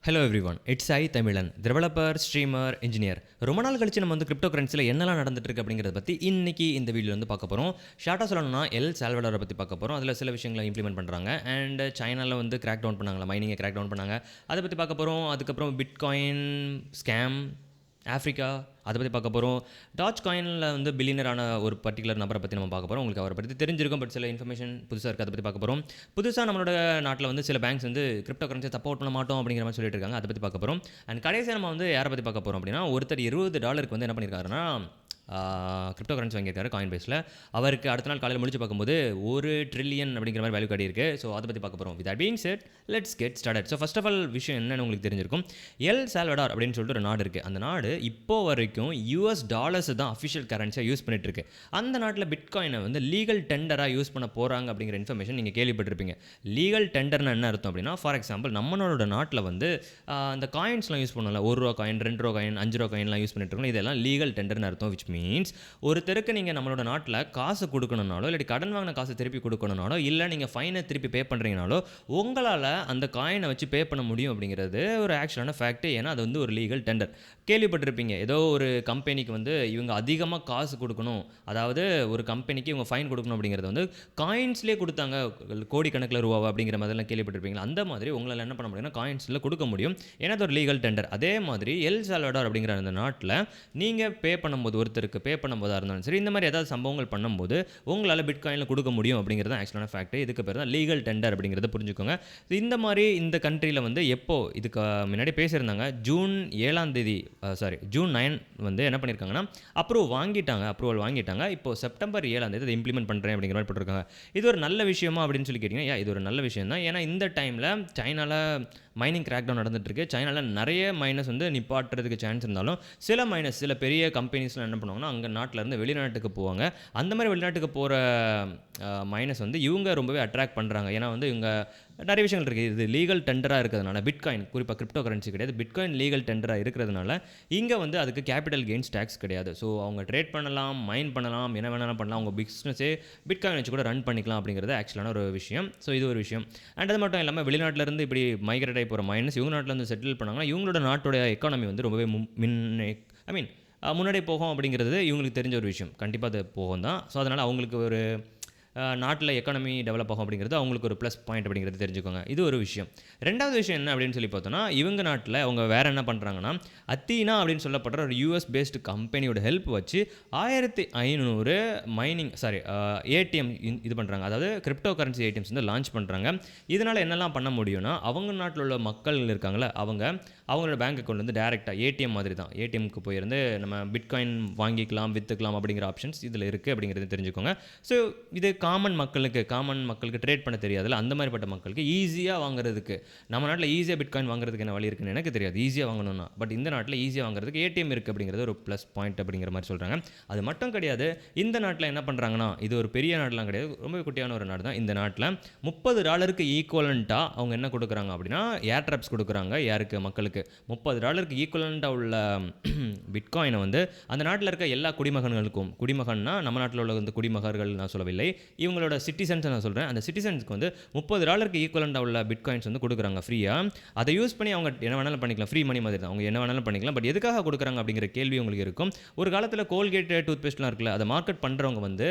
Hello everyone, it's I.Tamizhan, developer, streamer, engineer. ரொம்ப நாள் கழிச்சு நம்ம வந்து கிரிப்டோ கரன்சியில் என்னெல்லாம் நடந்துட்டு இருக்கு அப்படிங்கிறத பற்றி இன்னைக்கு இந்த வீடியோ வந்து பார்க்க போகிறோம். ஷார்ட்டாக சொல்லணும்னா சால்வடாரை பற்றி பார்க்க போகிறோம். அதில் சில விஷயங்களை இம்ப்ளிமெண்ட் பண்ணுறாங்க. அண்ட் சைனாவில் வந்து கிராக் டவுன் பண்ணாங்களா, மைனிங்கை கிராக் டவுன் பண்ணாங்க, அதை பற்றி பார்க்க போகிறோம். அதுக்கப்புறம் பிட்காயின் ஸ்கேம், ஆஃப்ரிக்கா, அதை பற்றி பார்க்க போகிறோம். டாச் காயினில் வந்து பில்லியனரான ஒரு பர்டிகுலர் நபரை பற்றி நம்ம பார்க்க போகிறோம். உங்களுக்கு அவரை பற்றி தெரிஞ்சிருக்கும், பட் சில இன்ஃபர்மேஷன் புதுசாக இருக்குது, அதை பற்றி பார்க்க போகிறோம். புதுசாக நம்மளோட நாட்டில் வந்து சில பேங்க்ஸ் வந்து கிரிப்டோ கரன்சியை சப்போர்ட் பண்ண மாட்டோம் அப்படிங்கிற மாதிரி சொல்லிட்டு இருக்காங்க. அதை பற்றி பார்க்க போகிறோம். அண்ட் கடைசியாக நம்ம வந்து யாரை பற்றி பார்க்க போகிறோம் அப்படின்னா, ஒருத்தர் $20 வந்து என்ன பண்ணியிருக்காருன்னா கிரிப்டோ கரன்சி வாங்கியிருக்காரு காயின் பேஸில். அவருக்கு அடுத்த நாள் காலையில் முடிச்சு பார்க்கும்போது 1 ட்ரில்லியன் அப்படிங்கிற மாதிரி வேல்யூ கார்டு இருக்குது. ஸோ அதை பற்றி பார்க்க போகிறோம். With that being set, let's get started. So first of all விஷயம் என்னன்னு உங்களுக்கு தெரிஞ்சிருக்கும். சால்வடார் அப்படின்னு சொல்லிட்டு ஒரு நாடு இருக்குது. அந்த நாடு இப்போ வரைக்கும் US$ தான் அஃபிஷியல் கரன்சியாக யூஸ் பண்ணிட்டு இருக்கு. அந்த நாட்டில் பிட்காயினை வந்து லீகல் டெண்டராக யூஸ் பண்ண போகிறாங்க அப்படிங்கிற இன்ஃபர்மேஷன் நீங்கள் கேள்விப்பட்டிருப்பீங்க. லீகல் டெண்டர்னா என்ன அர்த்தம் அப்படின்னா, ஃபார் எக்ஸாம்பிள் நம்மளோட நாட்டில் வந்து அந்த காயின்ஸ்லாம் யூஸ் பண்ணல, ₹1 காயின், ₹2 காயின், ₹5 காயின்லாம் யூஸ் பண்ணிட்டு இருக்கோம். இதெல்லாம் லீகல் டெண்டர்னு அர்த்தம். விச் மீன்ஸ் ஒருத்தருக்கு நீங்கள் நம்மளோட நாட்டில் காசு கொடுக்கணுனாலோ, இல்லாட்டி கடன் வாங்கின காசு திருப்பி கொடுக்கணுனாலோ, இல்லை நீங்கள் ஃபைனை திருப்பி பே பண்ணுறீங்கனாலோ, உங்களால் அந்த காயினை வச்சு பே பண்ண முடியும் அப்படிங்கிறது ஒரு ஆக்சுவலான ஃபேக்ட். ஏன்னா அது வந்து ஒரு லீகல் டெண்டர். கேள்விப்பட்டிருப்பீங்க, ஏதோ ஒரு கம்பெனிக்கு வந்து இவங்க அதிகமாக காசு கொடுக்கணும், அதாவது ஒரு கம்பெனிக்கு இவங்க ஃபைன் கொடுக்கணும் அப்படிங்கிறது வந்து காயின்ஸ்லேயே கொடுத்தாங்க, கோடிக்கணக்கில் ரூபாவை அப்படிங்கிற மாதிரிலாம் கேள்விப்பட்டிருப்பீங்களா. அந்த மாதிரி உங்களால் என்ன பண்ண முடியும்னா காயின்ஸில் கொடுக்க முடியும். ஏன்னா அது ஒரு லீகல் டெண்டர். அதே மாதிரி சால்வடார் அப்படிங்கிற அந்த நாட்டில் நீங்கள் பே பண்ணும்போது, ஒருத்தருக்கு பே பண்ணும்போதாக இருந்தாலும் சரி, இந்த மாதிரி ஏதாவது சம்பவங்கள் பண்ணும்போது உங்களால் பிட்காயினில் கொடுக்க முடியும் அப்படிங்கிறது ஆக்சுவலான ஃபேக்ட். இதுக்கு பேர் தான் லீகல் டெண்டர் அப்படிங்கிறத புரிஞ்சுக்கோங்க. இந்த மாதிரி இந்த கண்ட்ரியில் வந்து எப்போ இதுக்கு முன்னாடி பேசியிருந்தாங்க, ஜூன் 9 வந்து என்ன பண்ணியிருக்காங்கன்னா அப்ரூவல் வாங்கிட்டாங்க. இப்போ செப்டம்பர் 7 இதை இம்ப்ளிமெண்ட் பண்ணுறேன் அப்படிங்கிற மாதிரி போட்டிருக்காங்க. இது ஒரு நல்ல விஷயமா அப்படின்னு சொல்லி கேட்டிங்கன்னா, இது ஒரு நல்ல விஷயம் தான். ஏன்னா இந்த டைமில் சைனாவில் மைனிங் கிராக் டவுன் நடந்துட்டு இருக்கு. சைனாவில் நிறைய மைனஸ் வந்து நிப்பாட்டுறதுக்கு சான்ஸ் இருந்தாலும், சில பெரிய கம்பெனிஸ்லாம் என்ன பண்ணுவாங்கன்னா, அங்கே நாட்டில் இருந்து வெளிநாட்டுக்கு போவாங்க. அந்த மாதிரி வெளிநாட்டுக்கு போகிற மைனஸ் வந்து இவங்க ரொம்பவே அட்ராக்ட் பண்ணுறாங்க. ஏன்னா வந்து இவங்க நிறைய விஷயங்கள் இருக்குது. இது லீகல் டெண்டராக இருக்கிறதுனால, பிட்காயின் குறிப்பாக கிரிப்டோ கரன்சி கிடையாது, பிட்காயின் லீகல் டெண்டராக இருக்கிறதுனால இங்கே வந்து அதுக்கு கேபிட்டல் கெயின்ஸ் டேக்ஸ் கிடையாது. ஸோ அவங்க ட்ரேட் பண்ணலாம், மைன் பண்ணலாம், என்ன வேணாலும் பண்ணலாம். அவங்க பிஸ்னஸே பிட்காயின் வச்சு கூட ரன் பண்ணிக்கலாம் அப்படிங்கிறது ஆக்சுவலான ஒரு விஷயம். ஸோ இது ஒரு விஷயம். அண்ட் அது மட்டும் இல்லாமல் வெளிநாட்டிலேருந்து இப்படி மைக்ரேட் ஆகி போகிற மைனஸ் இவங்க நாட்டில் வந்து செட்டில் பண்ணாங்கன்னா இவங்களோட நாட்டோட எக்கானமி வந்து ரொம்பவே முன்னாடி போகும் அப்படிங்கிறது இவங்களுக்கு தெரிஞ்ச ஒரு விஷயம். கண்டிப்பாக அது போகும் தான். ஸோ அதனால் அவங்களுக்கு ஒரு நாட்டில் எக்கானமி டெவலப் ஆகும் அப்படிங்கிறது அவங்களுக்கு ஒரு ப்ளஸ் பாயிண்ட் அப்படிங்கிறது தெரிஞ்சுக்கோங்க. இது ஒரு விஷயம். ரெண்டாவது விஷயம் என்ன அப்படின்னு சொல்லி பார்த்தோன்னா, இவங்க நாட்டில் அவங்க வேறு என்ன பண்ணுறாங்கன்னா, அத்தீனா அப்படின்னு சொல்லப்படுற ஒரு US பேஸ்டு கம்பெனியோட ஹெல்ப் வச்சு 1500 ஏடிஎம் இது பண்ணுறாங்க. அதாவது கிரிப்டோ கரன்சி ஏடிஎம்ஸ் வந்து லான்ச் பண்ணுறாங்க. இதனால் என்னெல்லாம் பண்ண முடியும்னா, அவங்க நாட்டில் உள்ள மக்கள் இருக்காங்களே, அவங்களோட பேங்க் அக்கௌண்ட் வந்து டேரெக்டாக ஏடிஎம் மாதிரி தான், ஏடிஎம்க்கு போயிருந்து நம்ம பிட்காயின் வாங்கிக்கலாம், விற்றுக்கலாம் அப்படிங்கிற ஆப்ஷன்ஸ் இதில் இருக்குது அப்படிங்கிறது தெரிஞ்சுக்கோங்க. ஸோ இது காமன் மக்களுக்கு ட்ரேட் பண்ண தெரியாதுல்ல, அந்த மாதிரிப்பட்ட மக்களுக்கு ஈஸியாக வாங்குறதுக்கு, நம்ம நாட்டில் ஈஸியாக பிட்காயின் வாங்குறதுக்கு என்ன வழி இருக்குன்னு எனக்கு தெரியாது, ஈஸியாக வாங்கணும்னா. பட் இந்த நாட்டில் ஈஸியாக வாங்குறதுக்கு ஏடிஎம் இருக்குது அப்படிங்கிறது ஒரு ப்ளஸ் பாயிண்ட் அப்படிங்கிற மாதிரி சொல்கிறாங்க. அது மட்டும் கிடையாது, இந்த நாட்டில் என்ன பண்ணுறாங்கன்னா, இது ஒரு பெரிய நாடுலாம் கிடையாது, ரொம்ப குட்டியான ஒரு நாடு தான். இந்த நாட்டில் $30 ஈக்குவலண்ட்டாக அவங்க என்ன கொடுக்குறாங்க அப்படின்னா, ஏர் ட்ராப்ஸ் கொடுக்குறாங்க. யாருக்கு? மக்களுக்கு. $30 ஈக்குவலண்ட்டாக உள்ள பிட்காயினை வந்து அந்த நாட்டில் இருக்க எல்லா குடிமகன்களுக்கும், குடிமகன்னா நம்ம நாட்டில் உள்ள வந்து குடிமகர்கள் நான் சொல்லவில்லை, இவங்களோட சிட்டிசன்ஸ் நான் சொல்கிறேன், அந்த சிட்டிசன்ஸ்க்கு வந்து $30 ஈக்குவலண்டாக உள்ள பிட்காயின்ஸ் வந்து கொடுக்குறாங்க ஃப்ரீயாக. அதை யூஸ் பண்ணி அவங்க என்ன வேணாலும் பண்ணிக்கலாம், ஃப்ரீ மணி மாதிரி தான், அவங்க என்ன வேணாலும் பண்ணிக்கலாம். பட் எதுக்காக கொடுக்குறாங்க அப்படிங்கிற கேள்வி உங்களுக்கு இருக்கும். ஒரு காலத்தில் கோல்கேட் டூத்பேஸ்ட்லாம் இருக்குல்ல, அதை மார்க்கெட் பண்ணுறவங்க வந்து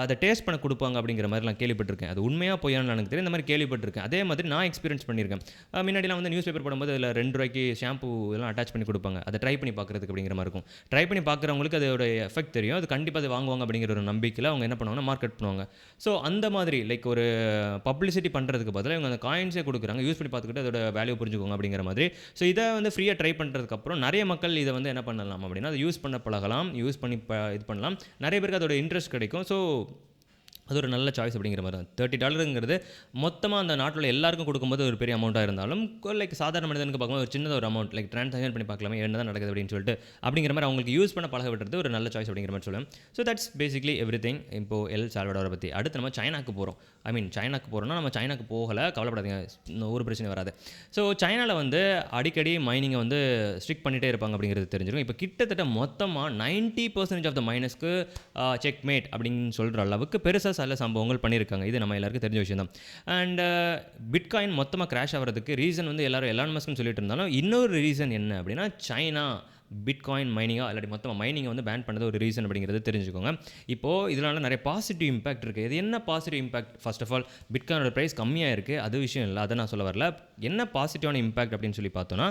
அதை டேஸ்ட் பண்ண கொடுப்பாங்க அப்படிங்கிற மாதிரி நான் கேள்விப்பட்டிருக்கேன். அது உண்மையாக பொய்யான்னு எனக்கு தெரியும், இந்த மாதிரி கேள்விப்பட்டிருக்கேன். அதே மாதிரி நான் எக்ஸ்பீரியன்ஸ் பண்ணியிருக்கேன். முன்னாடிலாம் வந்து நியூஸ் பேப்பர் போடும்போது அதில் $2 ஷாம்பு இதெல்லாம் அட்டாச் பண்ணி கொடுப்பாங்க, அதை ட்ரை பண்ணி பார்க்குறதுக்கு அப்படிங்கிற மாதிரி இருக்கும். ட்ரை பண்ணி பார்க்குறவங்களுக்கு அதோட எஃபெக்ட் தெரியும், அது கண்டிப்பாக அதை வாங்குவாங்க அப்படிங்கிற ஒரு நம்பிக்கையில் அவங்க என்ன பண்ணுவாங்கன்னா மார்க்கெட் பண்ணுவாங்க. ஸோ அந்த மாதிரி லைக் ஒரு பப்ளிசிட்டி பண்ணுறதுக்கு பதிலாக இவங்க அந்த காயின்ஸே கொடுக்குறாங்க, யூஸ் பண்ணி பார்த்துக்கிட்டு அதோட வேல்யூ புரிஞ்சுக்கோங்க அப்படிங்கிற மாதிரி. ஸோ இதை வந்து ஃப்ரீயாக ட்ரை பண்ணுறதுக்கப்புறம் நிறைய மக்கள் இதை வந்து என்ன பண்ணலாம் அப்படின்னா, அதை யூஸ் பண்ண பழகலாம், யூஸ் பண்ணி இது பண்ணலாம், நிறைய பேருக்கு அதோட இன்ட்ரெஸ்ட் கிடைக்கும். ஸோ அது ஒரு நல்ல சாய்ஸ் அப்படிங்கிற மாதிரி தான். $30 மொத்தமாக அந்த நாட்டில் எல்லாருக்கும் கொடுக்கும்போது ஒரு பெரிய அமௌண்ட்டாக இருந்தாலும், லைக் சாதாரண மனிதனுக்கு பார்க்கும்போது ஒரு சின்னதாக ஒரு அமௌண்ட், லைக் ட்ரான்சாக்ஷன் பண்ணி பார்க்கலாமே என்ன தான் நடக்குது அப்படின்னு சொல்லிட்டு அப்படிங்கிற மாதிரி அவங்களுக்கு யூஸ் பண்ண பழக விட்டுறது ஒரு நல்ல சாய்ஸ் அப்படிங்கிற மாதிரி சொல்லுவேன். So that's basically everything. இப்போது சால்வடாரை பற்றி. அடுத்து நம்ம சைனாக்கு போகிறோம். சைனாக்கு போகிறோம்னா நம்ம சைனாக்கு போகலை, கவலைப்படாதீங்க, ஒரு பிரச்சனை வராது. ஸோ சைனாவில் வந்து அடிக்கடி மைனிங்கை வந்து ஸ்ட்ரிக் பண்ணிகிட்டே இருப்பாங்க அப்படிங்கிறது தெரிஞ்சிருக்கும். இப்போ கிட்டத்தட்ட மொத்தமாக 90% ஆஃப் த மைனஸ்க்கு செக் மேட் அப்படின்னு சொல்கிற அளவுக்கு பெருசாக சில சம்பவங்கள் பண்ணியிருக்காங்க. இது நம்ம எல்லாருக்கும் தெரிஞ்ச விஷயம் தான். அண்ட் பிட்காயின் மொத்தமாக கிராஷ் ஆகிறதுக்கு ரீசன் வந்து எல்லாரும் எலான் மஸ்க்னு சொல்லிட்டு இருந்தாலும் இன்னொரு ரீசன் என்ன அப்படின்னா சைனா பிட்காயின் மைனிங்காக இல்லாட்டி மொத்தமாக மைனிங்கை வந்து பேன் பண்ணது ஒரு ரீசன் அப்படிங்கிறது தெரிஞ்சுக்கோங்க. இப்போது இதனால் நிறைய பாசிட்டிவ் இம்பாக்ட் இருக்குது. இது என்ன positive impact? First of all பிட்காயினோட ப்ரைஸ் கம்மியாக இருக்குது, அது விஷயம் இல்லை, அதை நான் சொல்ல வரல. என்ன பாசிட்டிவான இம்பாக்ட் அப்படின்னு சொல்லி பார்த்தோன்னா,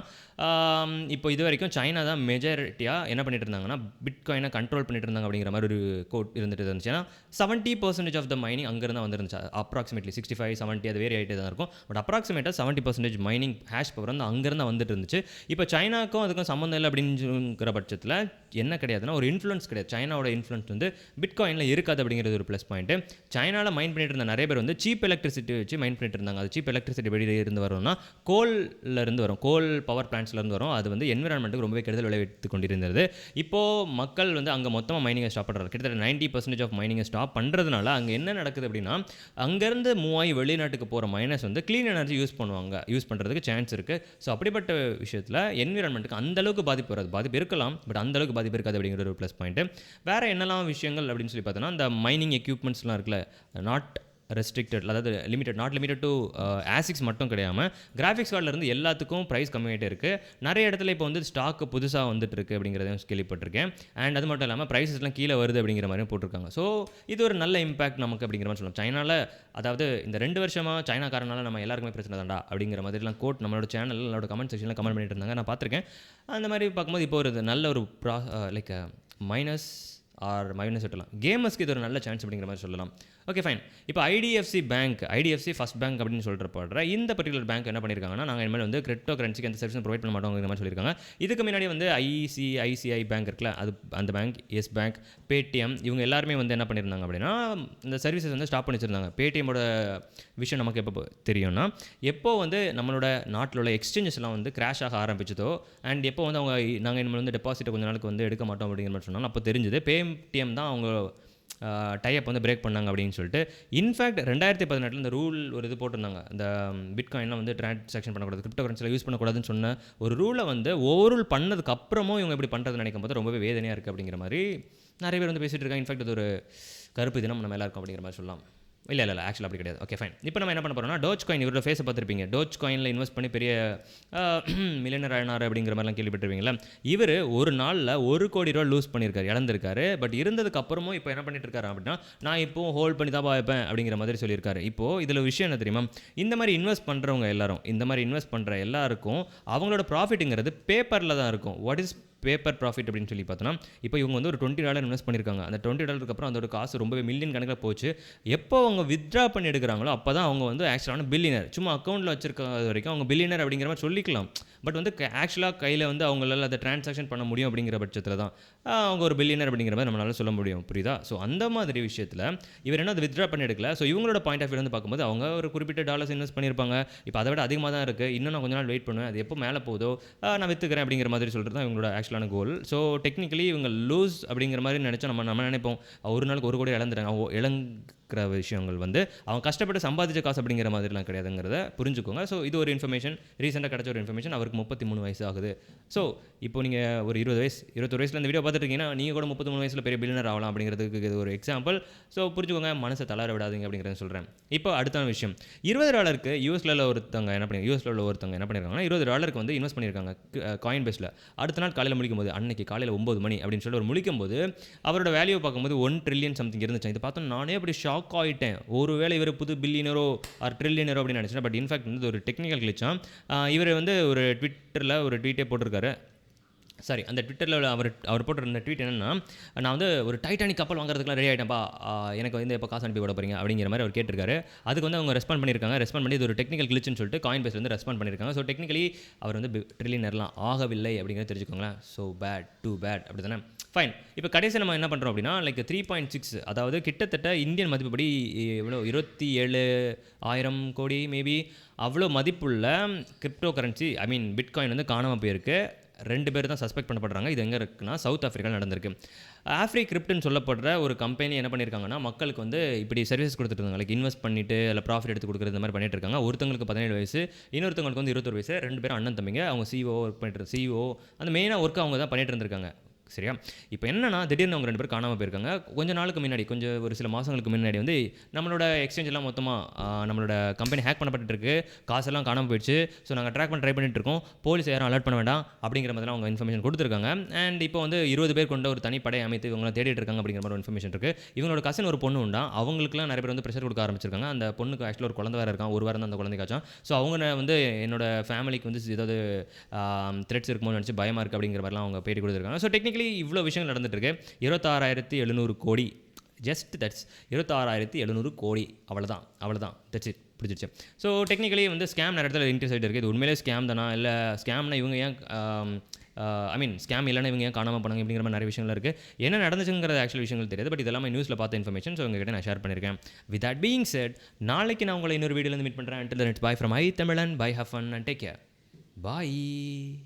இப்போ இது வரைக்கும் சைனா தான் மெஜாரிட்டியாக என்ன பண்ணிட்டு இருந்தாங்கன்னா பிட்காயினை கண்ட்ரோல் பண்ணிட்டு இருந்தாங்க அப்படிங்கிற மாதிரி ஒரு கோட் இருந்துட்டு இருந்துச்சு. ஏன்னா 70% ஆஃப் த மைனிங் அங்கேருந்து தான் வந்துருந்துச்சு. அப்ராக்சிமேட்லி 65, 70 அது வேறு ஆகிட்டே தான் இருக்கும். பட் அப்ராக்சிமேட்டாக 70% மைனிங் ஹேஷ் பவர் வந்து அங்கேருந்து வந்துட்டு இருந்துச்சு. இப்போ சைனாக்கும் அதுக்கும் சம்மந்தம் இல்லை அப்படின்னு பட்சத்தில் என்ன கிடையாதுன்னா ஒரு இன்ஃப்ளூயன்ஸ் கிடையாது. சைனாவோட இன்ஃப்ளூயன்ஸ் வந்து பிட்காயினில் இருக்காது அப்படிங்கிறது ஒரு ப்ளஸ் பாயிண்ட்டு. சைனாவில் மைன் பண்ணிட்டு இருந்த நிறைய பேர் வந்து சீப் எலக்ட்ரிசிட்டி வச்சு மைன் பண்ணிட்டு இருந்தாங்க. அது சீப் எலக்ட்ரிசிட்டி வெளியே இருந்து வரும்னா கோல்ல இருந்து வரும், கோல் பவர் பிளான்ட்ஸ்லேருந்து வரும். அது வந்து என்விரான்மெண்ட்டுக்கு ரொம்பவே கெடுதல் விளைவித்து கொண்டிருந்தது. இப்போது மக்கள் வந்து அங்கே மொத்தமாக மைனிங்கை ஸ்டாப் பண்ணுறாங்க. கிட்டத்தட்ட 90% ஆஃப் மைனிங்கை ஸ்டாப் பண்ணுறதுனால அங்கே என்ன நடக்குது அப்படின்னா அங்கேருந்து மூவாயி வெளிநாட்டுக்கு போகிற மைனஸ் வந்து க்ளீன் எனர்ஜி யூஸ் பண்ணுறதுக்கு சான்ஸ் இருக்குது. ஸோ அப்படிப்பட்ட விஷயத்தில் என்விரான்மெண்ட்டுக்கு அந்தளவுக்கு பாதிப்பு வராது. பாதிப்பு இருக்கலாம், பட் அந்த அளவுக்கு பாதிப்பு இருக்காது அப்படிங்கிற ஒரு ப்ளஸ் பாயிண்ட். வேறு என்னெல்லாம் விஷயங்கள் அப்படின்னு சொல்லி பார்த்தோன்னா இந்த மைனிங் எக்யூப்மெண்ட்ஸ்லாம் இருக்குல்ல, நாட் ரெஸ்ட்ரிக்டட், அதாவது நாட் லிமிட்டட் டு ஆசிக்ஸ் மட்டும் கிடையாமல் கிராஃபிக்ஸ் கார்டிலேருந்து எல்லாத்துக்கும் ப்ரைஸ் கம்மியாகிட்டே இருக்குது. நிறைய இடத்துல இப்போ வந்து ஸ்டாக்கு புதுசாக வந்துட்டு இருக்குது அப்படிங்கிறதையும் கேள்விப்பட்டிருக்கேன். அண்ட் அது மட்டும் இல்லாமல் ப்ரைஸஸ்லாம் கீழே வருது அப்படிங்கிற மாதிரியும் போட்டிருக்காங்க. ஸோ இது ஒரு நல்ல இம்பாக்ட் நமக்கு அப்படிங்கிற மாதிரி சொல்லலாம். சைனாவில் அதாவது இந்த 2 வருஷமாக சைனாக்காரனால நம்ம எல்லாருக்குமே பிரச்சனை தான்டா அப்படிங்கிற மாதிரிலாம் கோட் நம்மளோட சேனல் நம்மளோட கமெண்ட் செக்ஷனில் கமெண்ட் பண்ணிட்டு இருந்தாங்க, நான் பார்த்துருக்கேன். அந்த மாதிரி பார்க்கும்போது இப்போ ஒரு நல்ல ஒரு லைக் மைனஸ் ஆர் மைனஸ் சொல்லலாம், கேமர்ஸ்க்கு இது ஒரு நல்ல சான்ஸ் அப்படிங்கிற மாதிரி சொல்லலாம். Okay fine. இப்போ ஐடிஎஃப்சி ஃபர்ஸ்ட் பேங்க் அப்படின்னு சொல்கிறப்ப இந்த பர்டிகுலர் பேங்க் என்ன பண்ணியிருக்காங்கன்னா நாங்கள் இனிமேல் வந்து கிரிப்டோ கரன்சிக்கு எந்த சர்வீஸும் ப்ரொவைட் பண்ண மாட்டோங்கிற மாதிரி சொல்லியிருக்காங்க. இதுக்கு முன்னாடி வந்து ஐசிஐசிஐ பேங்க் இருக்குல்ல, அது அந்த பேங்க், எஸ் பேங்க், பேடிஎம் இவங்க எல்லாருமே வந்து என்ன பண்ணியிருந்தாங்க அப்படின்னா இந்த சர்வீசஸ் வந்து ஸ்டாப் பண்ணி வச்சுருந்தாங்க. பேடிஎம்மோட விஷயம் நமக்கு எப்போ தெரியும்னா எப்போ வந்து நம்மளோட நாட்டில் உள்ள எக்ஸ்சேஞ்சஸ்லாம் வந்து கிராஷ் ஆக ஆரம்பிச்சதோ அண்ட் எப்போ வந்து அவங்க நாங்கள் இனிமேல் வந்து டெபாசிட்டை கொஞ்ச நாளுக்கு வந்து எடுக்க மாட்டோம் அப்படிங்கிற மாதிரி சொன்னாலும் அப்போ தெரிஞ்சுது பேடிஎம் தான் அவங்க டைப் வந்து பிரேக் பண்ணாங்க அப்படின்னு சொல்லிட்டு. இன்ஃபேக்ட் 2018 இந்த ரூல் ஒரு இது போட்டிருந்தாங்க, இந்த பிட்காயின்லாம் வந்து டிரான்சாக்ஷன் பண்ணக்கூடாது, கிரிப்டோ கரன்சியில் யூஸ் பண்ணக்கூடாதுன்னு சொன்ன ஒரு ரூலை வந்து ஓவர் ரூல் பண்ணதுக்கு அப்புறமும் இவங்க எப்படி பண்ணுறதுன்னு நினைக்கும் போது ரொம்பவே வேதனையாக இருக்குது அப்படிங்கிற மாதிரி நிறைய பேர் வந்து பேசிகிட்டு இருக்காங்க. இன்ஃபேக்ட் அது ஒரு கருப்பு தினம் நம்ம எல்லாருக்கும் அப்படிங்கிற மாதிரி சொல்லலாம். இல்லை ஆக்சுவலாக அப்படி கிடையாது. Okay fine. இப்போ நம்ம என்ன பண்ண போகிறோம்னா டோஜ் காயின், இவரோட ஃபேஸை பார்த்துருப்பீங்க. டோஜ் காயினில் இன்வெஸ்ட் பண்ணி பெரிய மில்லியனர் ஆனார் அப்படிங்கிற மாதிரிலாம் கேள்விப்பட்டிருப்பீங்களா. இவர் ஒரு நாளில் $1 கோடி லூஸ் பண்ணியிருக்காரு, இழந்திருக்காரு. பட் இருந்ததுக்கு அப்புறமும் இப்போ என்ன பண்ணிட்டு இருக்காரு அப்படின்னா நான் இப்போ ஹோல்ட் பண்ணி தான் பார்ப்பேன் அப்படிங்கிற மாதிரி சொல்லியிருக்காரு. இப்போது இதில் விஷயம் என்ன தெரியுமா, இந்த மாதிரி இன்வெஸ்ட் பண்ணுறவங்க எல்லாரும், இந்த மாதிரி இன்வெஸ்ட் பண்ணுற எல்லாருக்கும் அவங்களோட ப்ராஃபிட்டுங்கிறது பேப்பரில் தான் இருக்கும். வாட் இஸ் பேப்பர் ப்ராஃபிட் அப்படின்னு சொல்லி பார்த்தோன்னா இப்போ இவங்க வந்து ஒரு $20 இன்வெஸ்ட் பண்ணியிருக்காங்க. அந்த $20 அப்புறம் அதோட காசு ரொம்பவே மில்லியன் கணக்கில் போச்சு. எப்போ அவங்க வித்ட்ரா பண்ணி எடுக்கிறாங்களோ அப்போ தான் அவங்க வந்து ஆக்சுவலான பில்லியனர். சும்மா அக்கௌண்ட்டில் வச்சிருக்கிறது வரைக்கும் அவங்க பில்லியனர் அப்படிங்கிற மாதிரி சொல்லிக்கலாம். பட் வந்து ஆக்சுவலாக கையில் வந்து அவங்களால அதை டிரான்சாக்ஷன் பண்ண முடியும் அப்படிங்கிற பட்சத்தில் தான் அவங்க ஒரு பில்லியனர் அப்படிங்கிற மாதிரி நம்மளால சொல்ல முடியும். புரியுதா? ஸோ அந்த மாதிரி விஷயத்தில் இவர் என்ன அதை வித்ட்ரா பண்ணி எடுக்கல. ஸோ இவங்களோட பாயிண்ட் ஆஃப் வியூ வந்து பார்க்கும்போது அவங்க ஒரு குறிப்பிட்ட டாலர்ஸ் இன்வெஸ்ட் பண்ணியிருப்பாங்க. இப்போ அதை விட அதிகமாக தான் இருக்குது, இன்னும் நான் கொஞ்ச நாள் வெயிட் பண்ணுவேன், அது எப்போ மேலே போதோ நான் விற்றுக்கிறேன் அப்படிங்கிற மாதிரி சொல்கிறது தான் இவங்களோட ஆக்சுவலான கோல். ஸோ டெக்னிக்கலி இவங்க லூஸ் அப்படிங்கிற மாதிரி நினச்சா நம்ம நினைப்போம் ஒரு நாளுக்கு $1 கோடி இழந்துக்கிற விஷயங்கள் வந்து அவங்க கஷ்டப்பட்டு சம்பாதிச்ச காசு அப்படிங்கிற மாதிரிலாம் கிடையாதுங்கிறத புரிஞ்சுக்கோங்க. ஸோ இது ஒரு இன்ஃபர்மேஷன், ரீசெண்டாக கிடைச்ச ஒரு இன்ஃபர்மேஷன். அவருக்கு 33 வயசு ஆகுது. ஸோ இப்போ நீங்கள் ஒரு 21 வயசில் இந்த வீடியோ பார்த்துருக்கீங்கன்னா நீங்கள் கூட 33 வயசில் பெரிய பில்லியனர் ஆகலாம் அப்படிங்கிறதுக்கு இது ஒரு எக்ஸாம்பிள். ஸோ புரிஞ்சுக்கோங்க, மனசை தளர விடாதீங்க அப்படிங்கிறத சொல்கிறேன். இப்போ அடுத்த விஷயம், $20 யூஎஸ்ல ஒருத்தங்க என்ன பண்ணியிருக்காங்கன்னா $20 வந்து இன்வெஸ்ட் பண்ணியிருக்காங்க காயின் பேஸில். அடுத்த நாள் காலையில் முடிக்கும் போது அன்னைக்கு காலையில் 9 மணி அப்படின்னு சொல்லி ஒரு முடிக்கும் போது அவரோட வேல்யூ பார்க்கும்போது 1 ட்ரில்லியன் சம்திங் இருந்துச்சு. இது பார்த்தோம் நானே அப்படி ஷாக் ஆகிட்டேன். ஒருவேளை இவர் புது பில்லியனரோ ஆர் ட்ரில்லியனரோ அப்படின்னு நினச்சேன். பட் இன்ஃபேக்ட் வந்து ஒரு டெக்னிக்கல் கிளிச்சான். இவர் வந்து ஒரு ட்விட்டரில் ஒரு ட்வீட்டே போட்டிருக்காரு. சாரி, அந்த ட்விட்டரில் அவர் போட்டிருந்த ட்வீட் என்னென்னா, நான் வந்து ஒரு டைட்டானிக் கப்பல் வாங்குறதுக்குலாம் ரெடி ஆகிட்டேன்ப்பா, எனக்கு வந்து எப்போ காசு அனுப்பி விட போகிறீங்க அப்படிங்கிற மாதிரி அவர் கேட்டிருக்காரு. அதுக்கு வந்து அவங்க ரெஸ்பாண்ட் பண்ணி இது ஒரு டெக்னிக்கல் கிளிச்சுன்னு சொல்லிட்டு காயின் பேஸ் வந்து ரெஸ்பாண்ட் பண்ணியிருக்காங்க. ஸோ டெக்னிக்கலி அவர் வந்து ட்ரில்லியனர்லாம் ஆகவில்லை அப்படிங்கிறத தெரிஞ்சுக்கோங்களேன். ஸோ டூ பேட் அப்படி தானே. ஃபைன். இப்போ கடைசி நம்ம என்ன பண்ணுறோம் அப்படின்னா லைக் 3.6, அதாவது கிட்டத்தட்ட இந்தியன் மதிப்புப்படி எவ்வளோ 27,000 கோடி மேபி அவ்வளோ மதிப்புள்ள கிரிப்டோ கரன்சி பிட்காயின் வந்து காணாமல் போயிருக்கு. 2 பேர் தான் சஸ்பெக்ட் பண்ணப்படுறாங்க. இது எங்கே இருக்குன்னா சவுத் ஆஃப்ரிக்காவில் நடந்திருக்கு. கிரிப்ட்னு சொல்லப்படுற ஒரு கம்பெனி என்ன பண்ணியிருக்காங்கன்னா மக்களுக்கு வந்து இப்படி சர்வீஸ் கொடுத்துட்டு இருந்தாங்க. லைக் இன்வெஸ்ட் பண்ணிட்டு அதில் ப்ராஃபிட் எடுத்து கொடுக்குறது இந்த மாதிரி பண்ணிட்டு இருக்காங்க. ஒருத்தங்களுக்கு 17 வயசு, இன்னொருத்தவங்களுக்கு வந்து 21 வயசு. 2 பேரும் அண்ணன் தம்பிங்க. அவங்க சிஓ ஒர்க் பண்ணிட்டு சிஓ அந்த மெயினாக ஒர்க்கு அவங்க தான் பண்ணிட்டு இருந்திருக்காங்க. சரியா? இப்போ என்னன்னா, திடீர்னு அவங்க 2 பேரும் காணாம போயிருக்காங்க. கொஞ்ச நாளுக்கு முன்னாடி, கொஞ்சம் ஒரு சில மாசங்களுக்கு முன்னாடி வந்து நம்மளோட எக்ஸ்சேஞ்ச் எல்லாம் மொத்தமா நம்மளோட கம்பெனி ஹேக் பண்ணப்பட்டுட்டு இருக்கு. காசெல்லாம் காணாம போயிடுச்சு. ஸோ நாங்க ட்ராக் பண்ண ட்ரை பண்ணிட்டு இருக்கோம். போலீஸ் யாரும் அலர்ட் பண்ண வேண்டாம் அப்படிங்கிற மாதிரிலாம் அவங்க இன்ஃபர்மேஷன் குடுத்துருக்காங்க. அண்ட் இப்போ வந்து 20 பேர் கொண்ட ஒரு தனி படை அமைத்து இவங்கள தேடிட்டு இருக்காங்க அப்படிங்கிற மாதிரி ஒரு இன்ஃபர்மேஷன் இருக்கு. இவங்களோட கசின் ஒரு பொண்ணு உண்டா. அவங்களுக்குலாம் நிறைய பேர் வந்து பிரஷர் கொடுக்க ஆரம்பிச்சிருக்காங்க. அந்த பொண்ணுக்கு ஆக்சுவலா ஒரு குழந்தை வேற இருக்கான். ஒரு வாரம் தான் அந்த குழந்தைக்காச்சும். ஸோ அவங்க வந்து என்னோட ஃபேமிலிக்கு வந்து ஏதாவது த்ரெட்ஸ் இருக்குமோன்னு நினச்சி பயமா இருக்கு அப்படிங்கிற மாதிரிலாம் அவங்க பேட்டி கொடுத்துருக்காங்க. ஸோ டெக்னிக்கலி இவ்வளோ விஷயங்கள் நடந்துட்டு இருக்கு. 26,700 கோடி, ஜஸ்ட் தட்ஸ் 26,700 கோடி, அவ்வளோதான் தட்ஸ் இட், பிடிச்சிருச்சு. ஸோ டெக்னிக்கலி வந்து ஸ்கேம் நிறைய இடத்துல இன்க்ரீஸ் ஆகிட்டு இருக்குது. இது உண்மையிலே ஸ்கேம் தானா, இல்லை ஸ்கேம்னா இவங்க ஏன் ஐ மீன் ஸ்கேம் இல்லைன்னா இவங்க ஏன் காணாமல் போனாங்க அப்படிங்கிற மாதிரி நிறைய விஷயங்கள் இருக்குது. என்ன நடந்துச்சுங்கிறது ஆக்சுவல் விஷயங்கள் தெரியாது. பட் இதெல்லாம் நியூஸில் பார்த்த இன்ஃபர்மேஷன். ஸோ உங்ககிட்ட நான் ஷேர் பண்ணியிருக்கேன். வித் தட் பீயிங் செட், நாளைக்கு நான் உங்களை இன்னொரு வீடியோவில் மீட் பண்ணுறேன். Until then, it's bye from I.Tamizhan. Bye, have fun and take care. Bye.